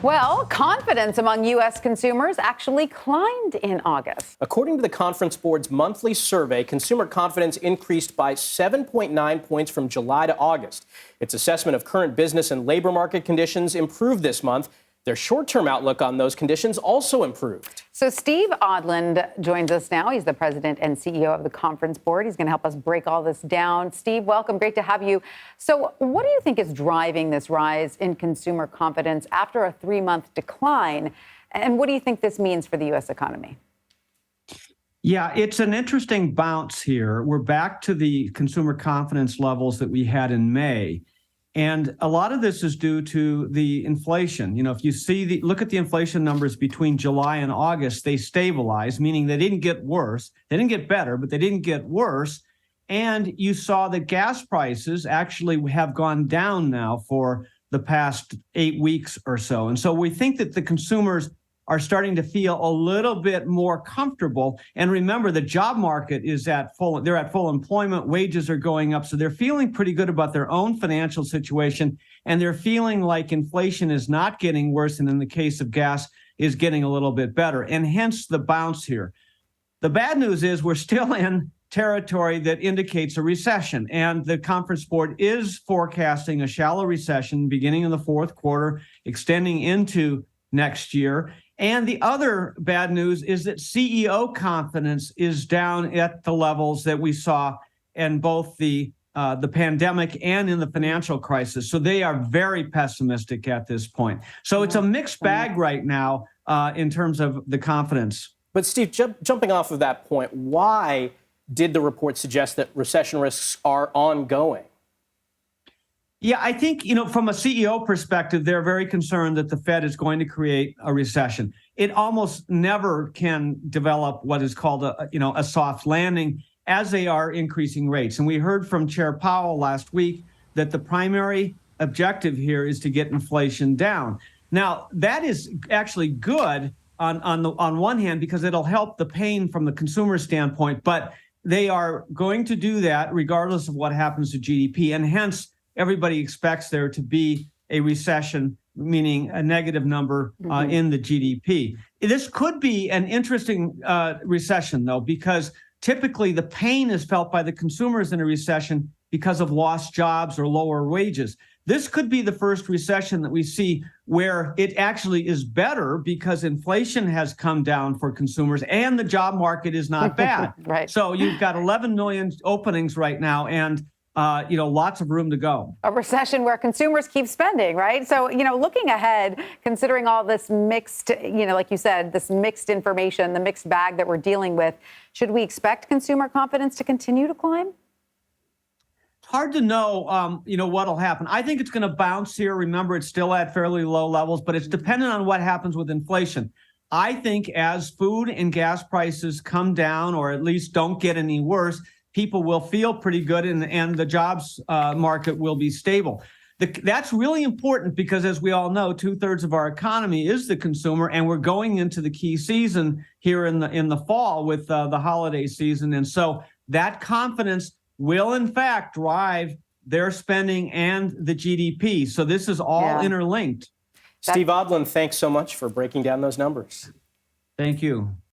Well, confidence among U.S. consumers actually climbed in August. According to the Conference Board's monthly survey, consumer confidence increased by 7.9 points from July to August. Its assessment of current business and labor market conditions improved this month. Their short-term outlook on those conditions also improved. So Steve Odland joins us now. He's the president and CEO of the Conference Board. He's going to help us break all this down. Steve, welcome. Great to have you. So what do you think is driving this rise in consumer confidence after a 3-month decline? And what do you think this means for the U.S. economy? Yeah, it's an interesting bounce here. We're back to the consumer confidence levels that we had in May. And a lot of this is due to the inflation. You know, if you look at the inflation numbers between July and August, they stabilized, meaning they didn't get worse. They didn't get better, but they didn't get worse. And you saw that gas prices actually have gone down now for the past 8 weeks or so. And so we think that the consumers are starting to feel a little bit more comfortable. And remember, the job market is they're at full employment, wages are going up. So they're feeling pretty good about their own financial situation. And they're feeling like inflation is not getting worse. And in the case of gas, is getting a little bit better. And hence the bounce here. The bad news is we're still in territory that indicates a recession. And the Conference Board is forecasting a shallow recession beginning in the fourth quarter, extending into next year. And the other bad news is that CEO confidence is down at the levels that we saw in both the pandemic and in the financial crisis. So they are very pessimistic at this point. So it's a mixed bag right now in terms of the confidence. But Steve, jumping off of that point, why did the report suggest that recession risks are ongoing? Yeah, I think, from a CEO perspective, they're very concerned that the Fed is going to create a recession. It almost never can develop what is called a soft landing as they are increasing rates. And we heard from Chair Powell last week that the primary objective here is to get inflation down. Now, that is actually good on one hand because it'll help the pain from the consumer standpoint, but they are going to do that regardless of what happens to GDP, and hence everybody expects there to be a recession, meaning a negative number in the GDP. This could be an interesting recession, though, because typically the pain is felt by the consumers in a recession because of lost jobs or lower wages. This could be the first recession that we see where it actually is better because inflation has come down for consumers and the job market is not bad. Right. So you've got 11 million openings right now and lots of room to go. A recession where consumers keep spending, right? So, looking ahead, considering all this mixed, like you said, this mixed information, the mixed bag that we're dealing with, should we expect consumer confidence to continue to climb? It's hard to know, what'll happen. I think it's going to bounce here. Remember, it's still at fairly low levels, but it's dependent on what happens with inflation. I think as food and gas prices come down, or at least don't get any worse, people will feel pretty good and the jobs market will be stable. That's really important because, as we all know, 2/3 of our economy is the consumer, and we're going into the key season here in the fall with the holiday season. And so that confidence will, in fact, drive their spending and the GDP. So this is all interlinked. Steve Odland, thanks so much for breaking down those numbers. Thank you.